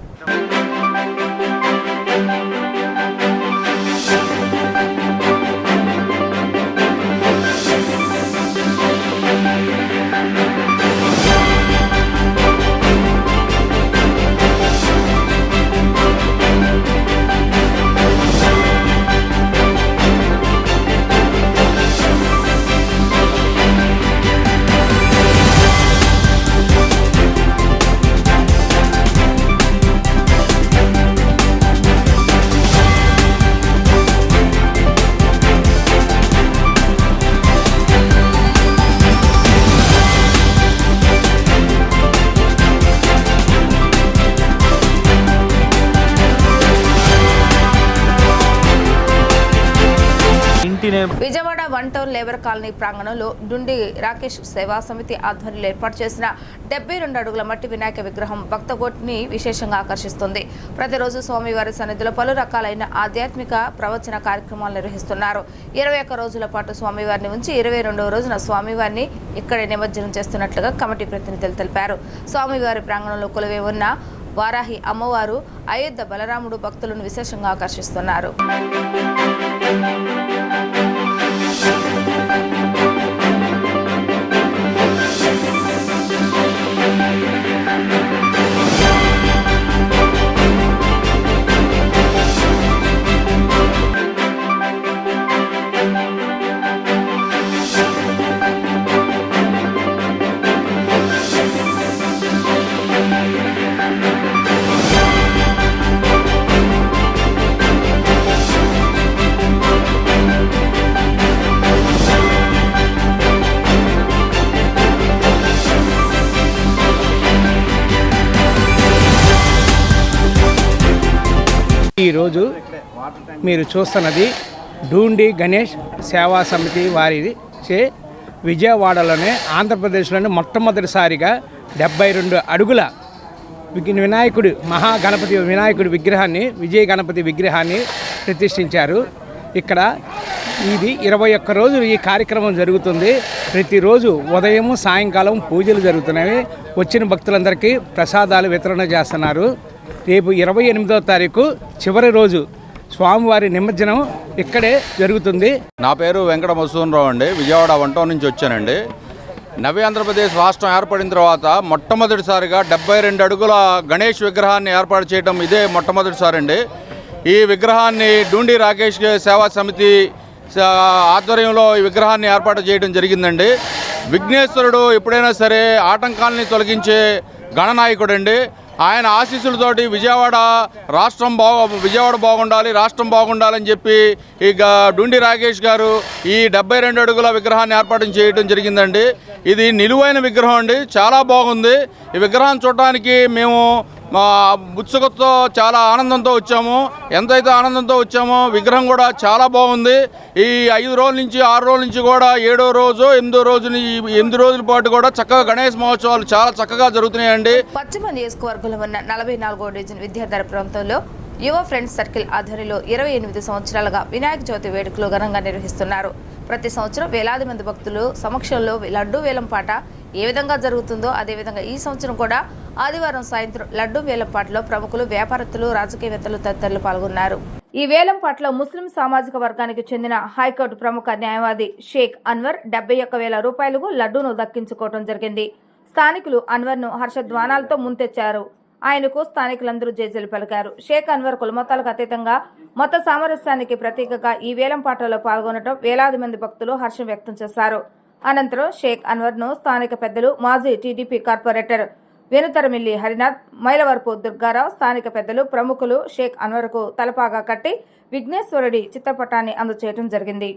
విజయవాడ 1 టౌన్ లేబర్ కాలనీ ప్రాంగణంలో డుండి రాకేష్ సేవా సమితి ఆధ్వర్యంలో ఏర్పాటు చేసిన 72 అడుగుల మట్టి వినాయక విగ్రహం భక్తకోటిని విశేషంగా ఆకర్షిస్తుంది. ప్రతిరోజు స్వామివారి సన్నిధిలో పలు రకాలైన ఆధ్యాత్మిక ప్రవచన కార్యక్రమాలు నిర్వహిస్తున్నారు. 21 రోజుల పాటు స్వామివారిని ఉంచి 22వ రోజున స్వామివారిని ఇక్కడే నిమజ్జనం చేస్తున్నట్లుగా కమిటీ ప్రతినిధులు తెలిపారు. స్వామివారి ప్రాంగణంలో కొలువై ఉన్న వారాహి అమ్మవారు, అయోధ్య బలరాముడు భక్తులను విశేషంగా ఆకర్షిస్తున్నారు. ఈరోజు మీరు చూస్తున్నది డూండి గణేష్ సేవా సమితి వారి విజయవాడలోనే ఆంధ్రప్రదేశ్లోనే మొట్టమొదటిసారిగా 72 అడుగుల వినాయకుడు మహాగణపతి వినాయకుడి విగ్రహాన్ని, విజయ గణపతి విగ్రహాన్ని ప్రతిష్ఠించారు. ఇక్కడ ఇది 21 రోజులు ఈ కార్యక్రమం జరుగుతుంది. ప్రతిరోజు ఉదయం సాయంకాలం పూజలు జరుగుతున్నాయి. వచ్చిన భక్తులందరికీ ప్రసాదాలు వితరణ చేస్తున్నారు. రేపు 28వ తారీఖు చివరి రోజు స్వామివారి నిమజ్జనం ఇక్కడే జరుగుతుంది. నా పేరు వెంకట మసూనరావు అండి. విజయవాడ 1 టౌన్ నుంచి వచ్చానండి. నవ్య ఆంధ్రప్రదేశ్ రాష్ట్రం ఏర్పడిన తర్వాత మొట్టమొదటిసారిగా 72 అడుగుల గణేష్ విగ్రహాన్ని ఏర్పాటు చేయడం ఇదే మొట్టమొదటిసారి అండి. ఈ విగ్రహాన్ని డూండి రాకేష్ సేవా సమితి ఆధ్వర్యంలో ఈ విగ్రహాన్ని ఏర్పాటు చేయడం జరిగిందండి. విఘ్నేశ్వరుడు ఎప్పుడైనా సరే ఆటంకాలని తొలగించే గణనాయకుడు అండి. ఆయన ఆశీస్సులతోటి విజయవాడ బాగుండాలి, రాష్ట్రం బాగుండాలని చెప్పి ఇక డుండి రాకేష్ గారు ఈ 72 అడుగుల విగ్రహాన్ని ఏర్పాటు చేయడం జరిగిందండి. ఇది నిలువైన విగ్రహం అండి, చాలా బాగుంది. ఈ విగ్రహం చూడడానికి మేము మా ఉత్సుకతతో చాలా ఆనందంతో వచ్చాము. ఎంతైతే ఆనందంతో వచ్చామో విగ్రహం కూడా చాలా బాగుంది. ఈ 5 రోజుల నుంచి 6 రోజుల నుంచి కూడా 7వ రోజు 8వ రోజుని 8 రోజుల పాటు కూడా చక్కగా గణేష్ మహోత్సవాలు చాలా చక్కగా జరుగుతున్నాయండి. పశ్చిమ నియోజకవర్గంలో ఉన్న 44వ డివిజన్ విద్యాధర ప్రాంతంలో యువ ఫ్రెండ్స్ సర్కిల్ ఆధ్వర్యంలో 28 సంవత్సరాలుగా వినాయక చవితి వేడుకలు ఘనంగా నిర్వహిస్తున్నారు. ప్రతి సంవత్సరం వేలాది మంది భక్తులు సమక్షంలో లడ్డూ వేలం పాట ఏ విధంగా జరుగుతుందో అదేవిధంగా ఈ సంవత్సరం కూడా ఆదివారం సాయంత్రం లడ్డూ వేలం పాటలో ప్రముఖులు, వ్యాపారస్తులు, రాజకీయవేత్తలు తదితరులు పాల్గొన్నారు. ఈ వేలం పాటలో ముస్లిం సామాజిక వర్గానికి చెందిన హైకోర్టు ప్రముఖ న్యాయవాది షేక్ అన్వర్ 71,000 రూపాయలకు లడ్డూను దక్కించుకోవడం జరిగింది. స్థానికులు అన్వర్ను హర్షధ్వానాలతో ముంతెచ్చారు. ఆయనకు స్థానికులందరూ జేజేలు పలికారు. షేక్ అన్వర్ కులమతాలకు అతీతంగా మత సామరస్యానికి ప్రతీకగా ఈ వేలం పాటలో పాల్గొనడం వేలాది మంది భక్తులు హర్షం వ్యక్తం చేశారు. అనంతరం షేక్ అన్వర్ను స్థానిక పెద్దలు, మాజీ టీడీపీ కార్పొరేటర్ వెనుతరమిల్లి హరినాథ్, మైలవరపు దుర్గారావు, స్థానిక పెద్దలు, ప్రముఖులు షేక్ అన్వర్కు తలపాగా కట్టి విఘ్నేశ్వరుడి చిత్రపటాన్ని అందజేయడం జరిగింది.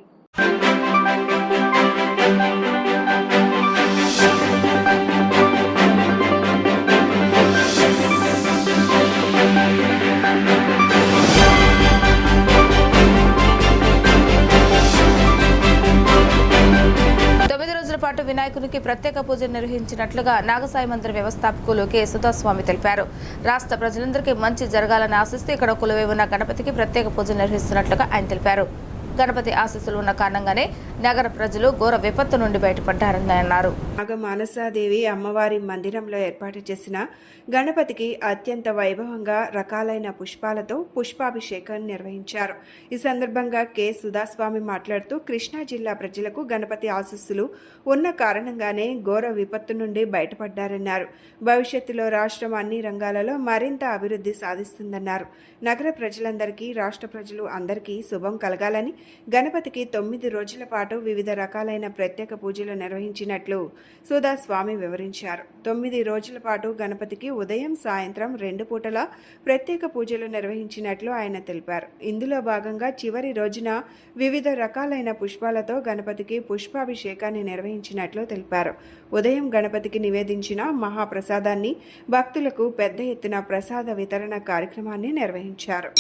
పాటు వినాయకునికి ప్రత్యేక పూజలు నిర్వహించినట్లుగా నాగసాయి మందిర వ్యవస్థాపకులు కె సుధాస్వామి తెలిపారు. రాష్ట్ర ప్రజలందరికీ మంచి జరగాలని ఆశిస్తూ ఇక్కడ కొలువై ఉన్న గణపతికి ప్రత్యేక పూజలు నిర్వహిస్తున్నట్లుగా ఆయన తెలిపారు. గణపతి ఆశీస్సులు ఉన్న కారణంగానే నగర ప్రజలు ఘోర విపత్తు నుండి బయటపడ్డారని అన్నారు. మానసాదేవి అమ్మవారి మందిరంలో ఏర్పాటు చేసిన గణపతికి అత్యంత వైభవంగా రకాలైన పుష్పాలతో పుష్పాభిషేకం నిర్వహించారు. ఈ సందర్భంగా కె సుధాస్వామి మాట్లాడుతూ కృష్ణా జిల్లా ప్రజలకు గణపతి ఆశీస్సులు ఉన్న కారణంగానే ఘోర విపత్తు నుండి బయటపడ్డారన్నారు. భవిష్యత్తులో రాష్ట్రం అన్ని రంగాలలో మరింత అభివృద్ధి సాధిస్తుందన్నారు. నగర ప్రజలందరికీ, రాష్ట్ర ప్రజలు అందరికీ శుభం కలగాలని గణపతికి 9 రోజుల పాటు వివిధ రకాలైన ప్రత్యేక పూజలు నిర్వహించినట్లు సుధాస్వామి వివరించారు. 9 రోజుల పాటు గణపతికి ఉదయం, సాయంత్రం 2 పూటల ప్రత్యేక పూజలు నిర్వహించినట్లు ఆయన తెలిపారు. ఇందులో భాగంగా చివరి రోజున వివిధ రకాలైన పుష్పాలతో గణపతికి పుష్పాభిషేకాన్ని నిర్వహించినట్లు తెలిపారు. ఉదయం గణపతికి నివేదించిన మహాప్రసాదాన్ని భక్తులకు పెద్ద ఎత్తున ప్రసాద వితరణ కార్యక్రమాన్ని నిర్వహించారు.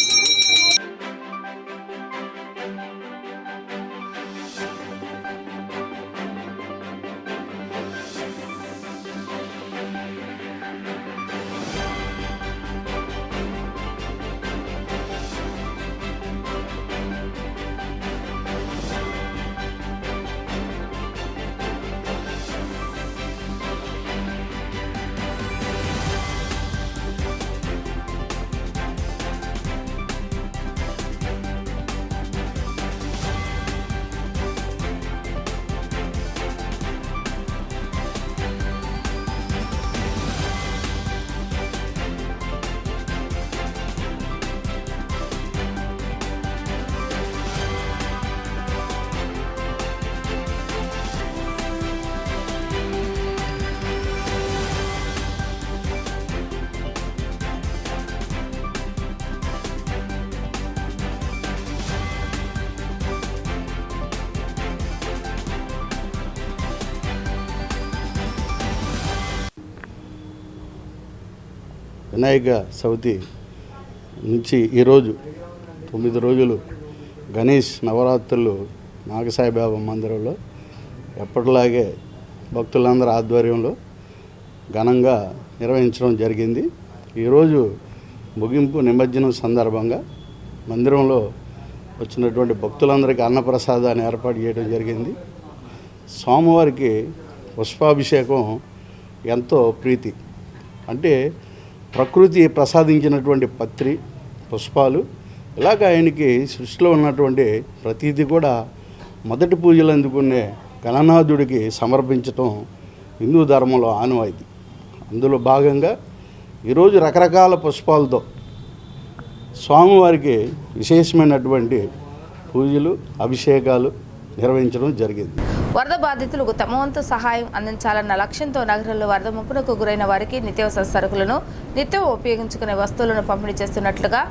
వినాయక చవితి నుంచి ఈరోజు 9 రోజులు గణేష్ నవరాత్రులు నాగసాయిబాబా మందిరంలో ఎప్పటిలాగే భక్తులందరి ఆధ్వర్యంలో ఘనంగా నిర్వహించడం జరిగింది. ఈరోజు ముగింపు నిమజ్జనం సందర్భంగా మందిరంలో వచ్చినటువంటి భక్తులందరికీ అన్నప్రసాదాన్ని ఏర్పాటు చేయడం జరిగింది. స్వామివారికి పుష్పాభిషేకం ఎంతో ప్రీతి. అంటే ప్రకృతి ప్రసాదించినటువంటి పత్రి, పుష్పాలు, ఇలాగ ఆయనకి సృష్టిలో ఉన్నటువంటి ప్రతీది కూడా మొదటి పూజలు అందుకునే గణనాథుడికి సమర్పించటం హిందూ ధర్మంలో ఆనవాయితీ. అందులో భాగంగా ఈరోజు రకరకాల పుష్పాలతో స్వామివారికి విశేషమైనటువంటి పూజలు, అభిషేకాలు నిర్వహించడం జరిగింది. వరద బాధితులకు తమ వంతు సహాయం అందించాలన్న లక్ష్యంతో నగరంలో వరద ముప్పునకు గురైన వారికి నిత్యావసర సరుకులను నిత్యం ఉపయోగించుకునే వస్తువులను పంపిణీ చేస్తున్నట్లుగా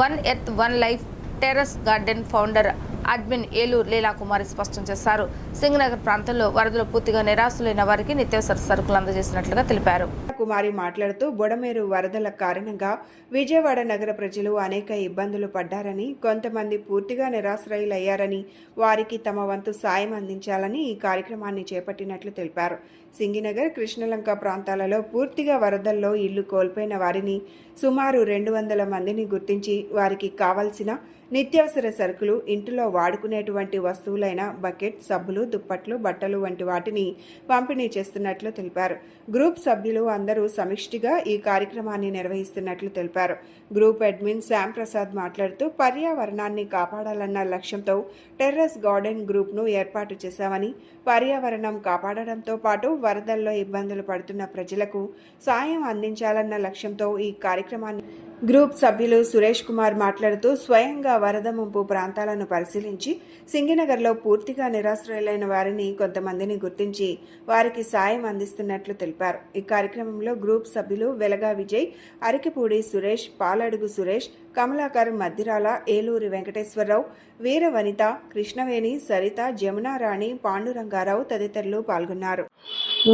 one earth one life terrace garden founder admin Eluru Leela Kumari స్పష్టం చేశారు. సింగనగర్ ప్రాంతంలో వరదలు పూర్తిగా నిరాశలైన వారికి నిత్యావసర సరుకులు అందజేసినట్లుగా తెలిపారు. కుమారి మాట్లాడుతూ బొడమేరు వరదల కారణంగా విజయవాడ నగర ప్రజలు అనేక ఇబ్బందులు పడ్డారని, కొంతమంది పూర్తిగా నిరాశ్రయులయ్యారని, వారికి తమ వంతు సాయం అందించాలని ఈ కార్యక్రమాన్ని చేపట్టినట్లు తెలిపారు. సింగినగర్, కృష్ణలంక ప్రాంతాలలో పూర్తిగా వరదల్లో ఇల్లు కోల్పోయిన వారిని సుమారు 200 మందిని గుర్తించి వారికి కావలసిన నిత్యావసర సరుకులు, ఇంటిలో వాడుకునేటువంటి వస్తువులైన బకెట్, సబ్బులు, దుప్పట్లు, బట్టలు వంటి వాటిని పంపిణీ చేస్తున్నట్లు తెలిపారు. గ్రూప్ సభ్యులు అందరూ సమిష్టిగా ఈ కార్యక్రమాన్ని నిర్వహిస్తున్నట్లు తెలిపారు. గ్రూప్ అడ్మిన్ శ్యామ్ ప్రసాద్ మాట్లాడుతూ పర్యావరణాన్ని కాపాడాలన్న లక్ష్యంతో టెర్రస్ గార్డెన్ గ్రూప్ను ఏర్పాటు చేశామని, పర్యావరణం కాపాడడంతో పాటు వరదల్లో ఇబ్బందులు పడుతున్న ప్రజలకు సాయం అందించాలన్న లక్ష్యంతో ఈ కార్యక్రమాన్ని గ్రూప్ సభ్యులు సురేష్ కుమార్ మాట్లాడుతూ స్వయంగా వరద ముంపు ప్రాంతాలను పరిశీలించి సింగినగర్లో పూర్తిగా నిరాశ్రయులైన వారిని కొంతమందిని గుర్తించి వారికి సాయం అందిస్తున్నట్లు తెలిపారు. ఈ కార్యక్రమంలో గ్రూప్ సభ్యులు వెలగా విజయ్, అరికిపూడి సురేష్, పాలడుగు సురేష్, కమలాకర్, మద్దిరాల, ఏలూరి వెంకటేశ్వరరావు, వీర వనిత, కృష్ణవేణి, సరిత, జమునారాణి, పాండురంగారావు తదితరులు పాల్గొన్నారు.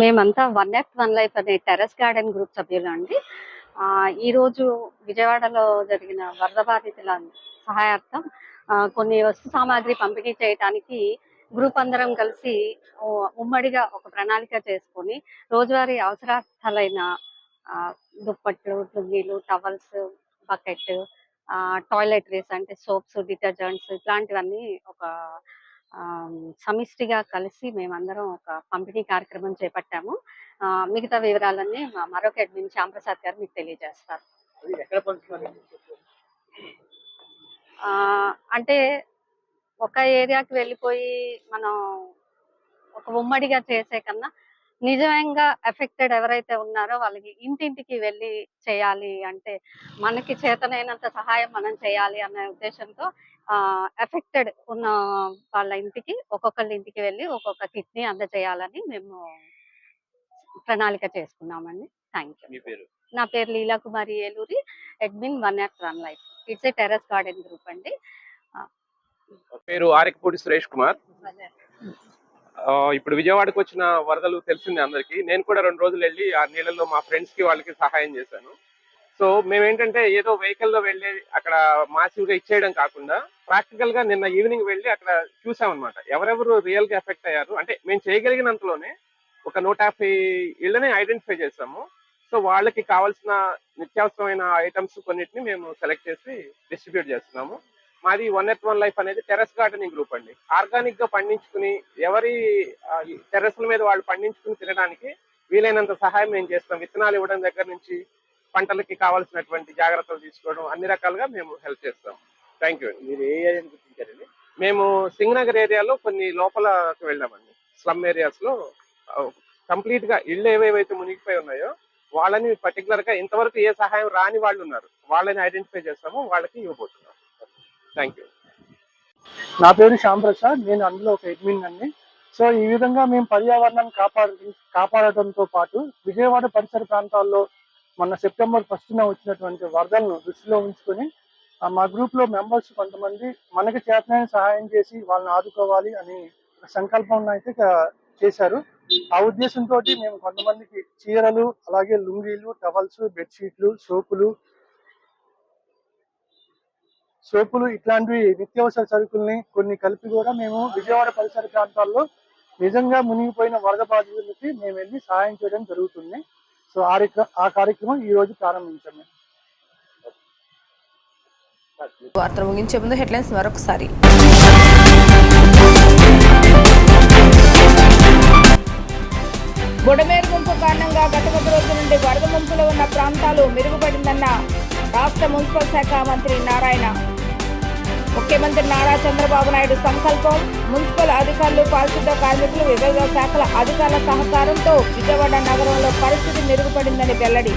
మేమంతా వన్ ఎర్త్ వన్ లైఫ్ అనే టెర్రస్ గార్డెన్ గ్రూప్ సభ్యులు అండి. ఈరోజు విజయవాడలో జరిగిన వరద బాధితుల సహాయార్థం కొన్ని వస్తు సామాగ్రి పంపిణీ చేయడానికి గ్రూప్ అందరం కలిసి ఉమ్మడిగా ఒక ప్రణాళిక చేసుకొని రోజువారీ అవసరాలైన దుప్పట్లు, లుంగీలు, టవల్స్, బకెట్, టాయిలెటరీస్ అంటే సోప్స్, డిటర్జెంట్స్ ఇట్లాంటివన్నీ ఒక సమిష్టిగా కలిసి మేమందరం ఒక పంపిణీ కార్యక్రమం చేపట్టాము. మిగతా వివరాలన్నీ మరొక అడ్మిన్ శ్యామ్ ప్రసాద్ గారు మీకు తెలియజేస్తారు. అంటే ఒక ఏరియాకి వెళ్ళిపోయి మనం ఒక ఉమ్మడిగా చేసే కన్నా నిజంగా ఎఫెక్టెడ్ ఎవరైతే ఉన్నారో వాళ్ళకి ఇంటింటికి వెళ్ళి చేయాలి, అంటే మనకి చేతనైనంత సహాయం మనం చేయాలి అనే ఉద్దేశంతో ఎఫెక్టెడ్ ఉన్న వాళ్ళ ఇంటికి ఒక్కొక్కళ్ళ ఇంటికి వెళ్ళి ఒక్కొక్క కిట్ని అందజేయాలని మేము ప్రణాళిక చేసుకున్నామండి. Thank you. నా పేరు Leela Kumari, Eluri, admin one earth one life. It's a terrace garden group అండి. పేరు ఆరికపూడి సురేష్ కుమార్. ఇప్పుడు విజయవాడకు వచ్చిన వరదలు తెలిసిందే అందరికీ. నేను కూడా 2 రోజులు వెళ్ళి ఆ నీళ్ళల్లో మా ఫ్రెండ్స్కి వాళ్ళకి సహాయం చేశాను. సో మేమేంటంటే ఏదో వెహికల్లో వెళ్ళి అక్కడ మాసివ్గా ఇచ్చేయడం కాకుండా ప్రాక్టికల్గా నిన్న ఈవినింగ్ వెళ్ళి అక్కడ చూసామన్నమాట ఎవరెవరు రియల్గా ఎఫెక్ట్ అయ్యారు. అంటే మేము చేయగలిగినంతలోనే ఒక 150 ఇళ్ళని ఐడెంటిఫై చేసాము. సో వాళ్ళకి కావాల్సిన నిత్యావసరమైన ఐటమ్స్ కొన్నిటిని మేము సెలెక్ట్ చేసి డిస్ట్రిబ్యూట్ చేస్తున్నాము. మాది వన్ ఎర్త్ వన్ లైఫ్ అనేది టెర్రస్ గార్డెనింగ్ గ్రూప్ అండి. ఆర్గానిక్ గా పండించుకుని ఎవరి టెర్రస్ల మీద వాళ్ళు పండించుకుని తినడానికి వీలైనంత సహాయం మేము చేస్తాం. విత్తనాలు ఇవ్వడం దగ్గర నుంచి పంటలకి కావాల్సినటువంటి జాగ్రత్తలు తీసుకోవడం అన్ని రకాలుగా మేము హెల్ప్ చేస్తాం. థ్యాంక్ యూ అండి. మీరు ఏ ఏరియాని గుర్తించారండి? మేము సింగనగర్ ఏరియాలో కొన్ని లోపలకి వెళ్ళామండి. స్లమ్ ఏరియాస్ లో కంప్లీట్ గా ఇళ్ళు ఏవేవైతే మునిగిపోయి ఉన్నాయో వాళ్ళని పర్టికులర్ గా ఇంతవరకు ఏ సహాయం రాని వాళ్ళు ఉన్నారు వాళ్ళని ఐడెంటిఫై చేస్తాము, వాళ్ళకి ఇవ్వబోతున్నాం. Thank you. నా పేరు శ్యామ్ ప్రసాద్, నేను అందులో ఒక అడ్మిన్ అండి. సో ఈ విధంగా మేము పర్యావరణాన్ని కాపాడటంతో పాటు విజయవాడ పరిసర ప్రాంతాల్లో మొన్న సెప్టెంబర్ 1న వచ్చినటువంటి వరదలను దృష్టిలో ఉంచుకొని మా గ్రూప్లో మెంబర్స్ కొంతమంది మనకి చేతనైన సహాయం చేసి వాళ్ళని ఆదుకోవాలి అని ఒక సంకల్పం అయితే చేశారు. ఆ ఉద్దేశంతో మేము కొంతమందికి చీరలు, అలాగే లుంగీలు, టవల్స్, బెడ్షీట్లు, సోపులు ఇట్లాంటివి నిత్యావసర సరుకుల్ని కొన్ని కలిపి కూడా మేము విజయవాడ పరిసర ప్రాంతాల్లో నిజంగా మునిగిపోయిన వరద బాధితులకి మేము వెళ్ళి సహాయం చేయడం జరుగుతుంది. సో ఆ కార్యక్రమం ఈ రోజు ప్రారంభించాము. వార్తలు ముగించే ముందు హెడ్లైన్స్ మరొకసారి. బుడమేరు ముంపు కారణంగా గత కొద్ది రోజుల నుండి వరద ముంపులో ఉన్న ప్రాంతాలు మెరుగుపడిందన్న రాష్ట్ర మున్సిపల్ శాఖ మంత్రి నారాయణ. ముఖ్యమంత్రి నారా చంద్రబాబు నాయుడు సంకల్పం, మున్సిపల్ అధికారులు, పారిశుద్ధ కార్మికులు, వివిధ శాఖల అధికారుల సహకారంతో విజయవాడ నగరంలో పరిస్థితి మెరుగుపడిందని వెల్లడి.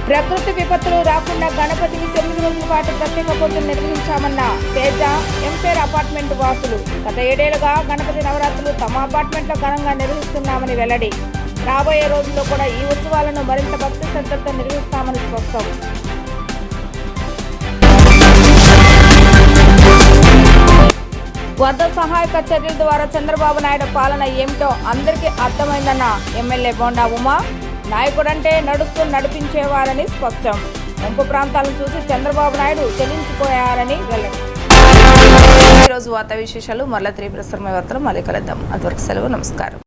ప్రకృతి విపత్తులు రాకుండా గణపతిని 9 రోజుల పాటు ప్రత్యేక పూజలు నిర్వహించామన్న తేజ ఎంపేర్ అపార్ట్మెంట్ వాసులు. గత 7 ఏళ్లుగా గణపతి నవరాత్రులు తమ అపార్ట్మెంట్లో ఘనంగా నిర్వహిస్తున్నామని వెల్లడి. రాబోయే రోజుల్లో కూడా ఈ ఉత్సవాలను మరింత భక్తి శ్రద్ధలతో నిర్వహిస్తామని స్పష్టం. వరద సహాయక చర్యల ద్వారా చంద్రబాబు నాయుడు పాలన ఏమిటో అందరికీ అర్థమైందన్న ఎమ్మెల్యే బోండా ఉమా. నాయకుడంటే నడుస్తూ నడిపించేవారని స్పష్టం. ముంపు ప్రాంతాలను చూసి చంద్రబాబు నాయుడు చెల్లించిపోయారని వెల్లడి. ఈరోజు వార్తా విశేషాలు మరలా 3 ప్రసారమయ్యే వార్తలు మళ్ళీ కలుద్దాం. అంతవరకు సెలవు, నమస్కారం.